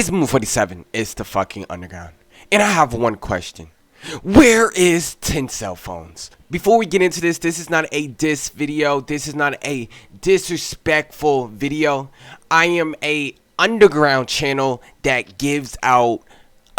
It's Moon 47 is the fucking underground. And I have one question. Where is 10CELLPHONES? Before we get into this is not a diss video. This is not a disrespectful video. I am a underground channel that gives out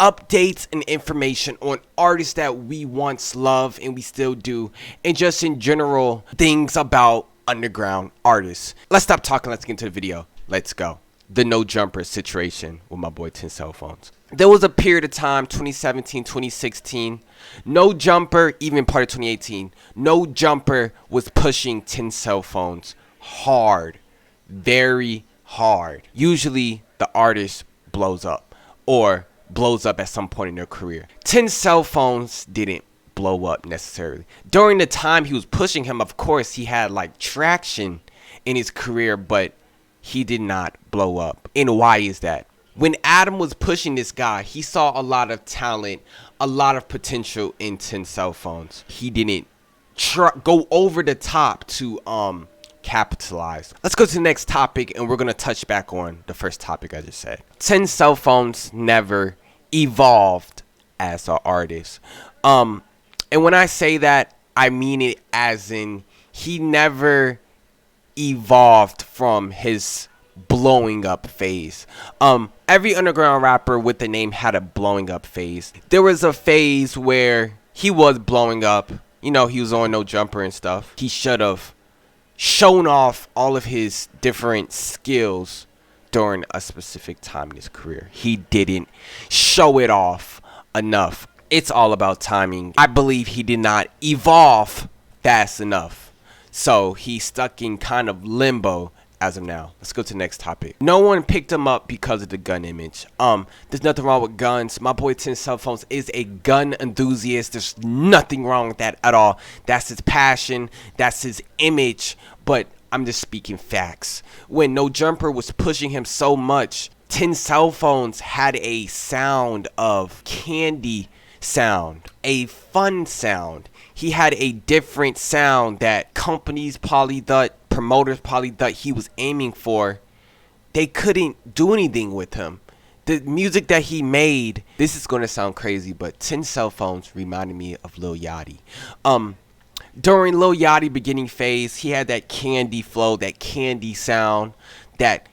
updates and information on artists that we once loved and we still do, and just in general things about underground artists. Let's stop talking, let's get into the video. Let's go. The no jumper situation with my boy 10CELLPHONES. There was a period of time, 2017, 2016, no jumper, even part of 2018, no jumper was pushing 10CELLPHONES hard, very hard. Usually the artist blows up or blows up at some point in their career. 10CELLPHONES didn't blow up necessarily. During the time he was pushing him, of course, he had like traction in his career, but he did not blow up. And why is that? When Adam was pushing this guy, he saw a lot of talent, a lot of potential in 10CELLPHONES. He didn't go over the top to capitalize. Let's go to the next topic, and we're gonna touch back on the first topic I just said. 10CELLPHONES never evolved as an artist. And when I say that, I mean it as in he never evolved from his blowing up phase. Every underground rapper with the name had a blowing up phase. There was a phase where he was blowing up. You know, he was on No Jumper and stuff. He should have shown off all of his different skills during a specific time in his career. He didn't show it off enough. It's all about timing. I believe he did not evolve fast enough. So he's stuck in kind of limbo as of now. Let's go to the next topic. No one picked him up because of the gun image. There's nothing wrong with guns. My boy 10CELLPHONES is a gun enthusiast. There's nothing wrong with that at all. That's his passion. That's his image. But I'm just speaking facts. When No Jumper was pushing him so much, 10CELLPHONES had a sound of candy sound, a fun sound. He had a different sound that companies probably thought, promoters probably thought he was aiming for. They couldn't do anything with him. The music that he made, this is going to sound crazy, but 10CELLPHONES reminded me of Lil Yachty. During Lil Yachty beginning phase, he had that candy flow, that candy sound, that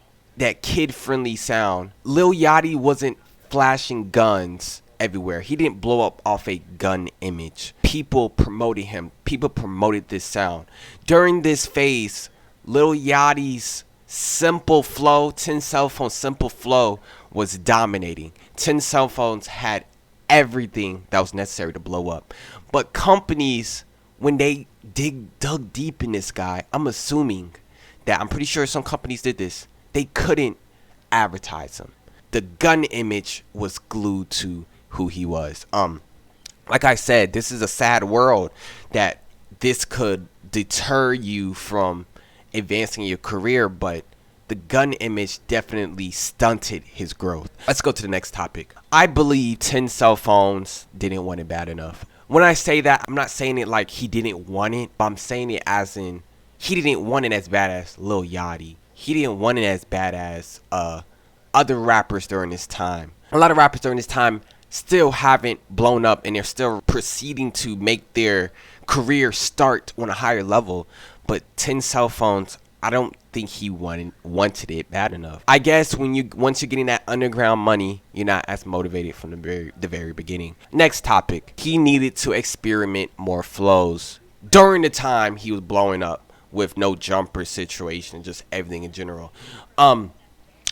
kid-friendly sound. Lil Yachty wasn't flashing guns everywhere. He didn't blow up off a gun image. People promoted him. People promoted this sound. During this phase, Lil Yachty's simple flow, 10CELLPHONES' simple flow was dominating. 10CELLPHONES had everything that was necessary to blow up. But companies, when they dug deep in this guy, I'm assuming that, I'm pretty sure some companies did this, they couldn't advertise him. The gun image was glued to who he was. Like I said, this is a sad world that this could deter you from advancing your career, but the gun image definitely stunted his growth. Let's go to the next topic. I believe 10CELLPHONES didn't want it bad enough. When I say that, I'm not saying it like he didn't want it, but I'm saying it as in he didn't want it as bad as Lil Yachty. He didn't want it as bad as other rappers during this time. A lot of rappers during this time still haven't blown up, and they're still proceeding to make their career start on a higher level. But 10CELLPHONES, I don't think he wanted it bad enough. I guess once you're getting that underground money, you're not as motivated from the very beginning. Next topic. He needed to experiment more flows during the time he was blowing up with No Jumper situation and just everything in general.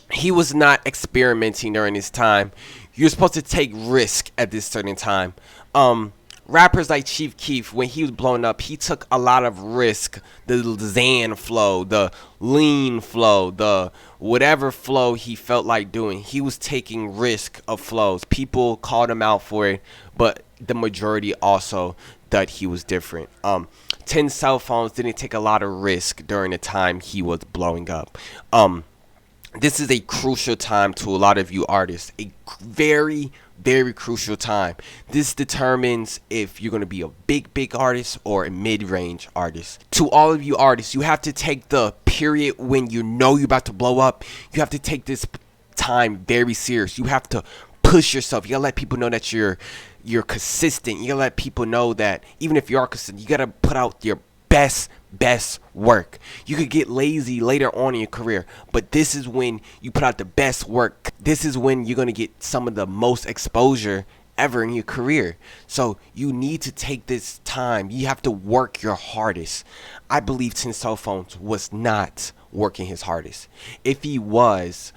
He was not experimenting during this time. You're supposed to take risk at this certain time. Rappers like Chief Keef, when he was blowing up, he took a lot of risk. The Zan flow, the lean flow, the whatever flow he felt like doing. He was taking risk of flows. People called him out for it, but the majority also thought he was different. 10CELLPHONES didn't take a lot of risk during the time he was blowing up. This is a crucial time to a lot of you artists. A very, very crucial time. This determines if you're going to be a big artist or a mid-range artist. To all of you artists, you have to take the period when you know you're about to blow up. You have to take this time very serious. You have to push yourself. You gotta let people know that you're consistent. You gotta let people know that even if you are consistent, you gotta put out your best work. You could get lazy later on in your career, but this is when you put out the best work. This is when you're gonna get some of the most exposure ever in your career. So you need to take this time. You have to work your hardest. I believe 10CELLPHONES was not working his hardest. If he was,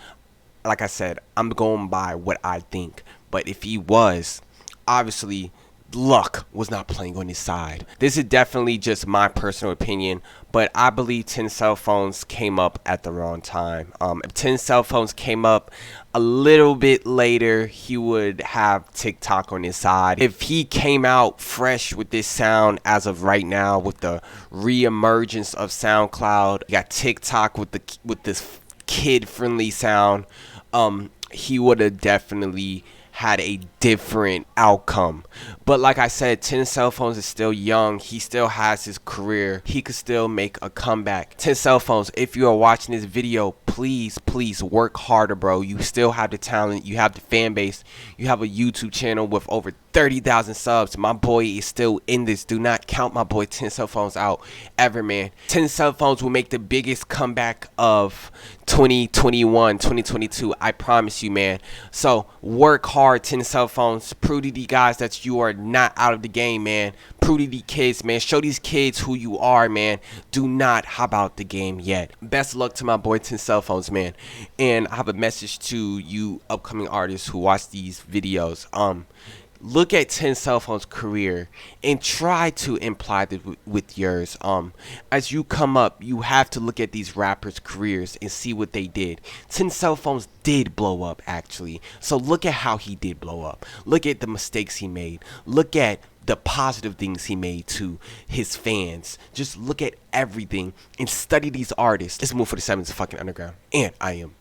like I said, I'm going by what I think, but if he was, obviously luck was not playing on his side. This is definitely just my personal opinion, but I believe 10CELLPHONES came up at the wrong time. If 10CELLPHONES came up a little bit later, he would have TikTok on his side. If he came out fresh with this sound as of right now, with the re-emergence of SoundCloud, you got TikTok with this kid-friendly sound, he would have definitely had a different outcome. But like I said, 10CELLPHONES is still young. He still has his career. He could still make a comeback. 10CELLPHONES, if you are watching this video, please work harder, bro. You still have the talent. You have the fan base. You have a YouTube channel with over 30,000 subs. My boy is still in this. Do not count my boy 10CELLPHONES out ever, man. 10CELLPHONES will make the biggest comeback of 2021, 2022. I promise you, man. So work hard, 10CELLPHONES. Prove to these guys that you are not out of the game, man. Prove to these kids, man. Show these kids who you are, man. Do not hop out the game yet. Best of luck to my boy 10CELLPHONES, man. And I have a message to you upcoming artists who watch these videos. Look at 10CELLPHONES' career and try to imply that with yours. As you come up, you have to look at these rappers' careers and see what they did. 10CELLPHONES did blow up, actually. So look at how he did blow up. Look at the mistakes he made. Look at the positive things he made to his fans. Just look at everything and study these artists. Let's move for the 7's fucking underground. And I am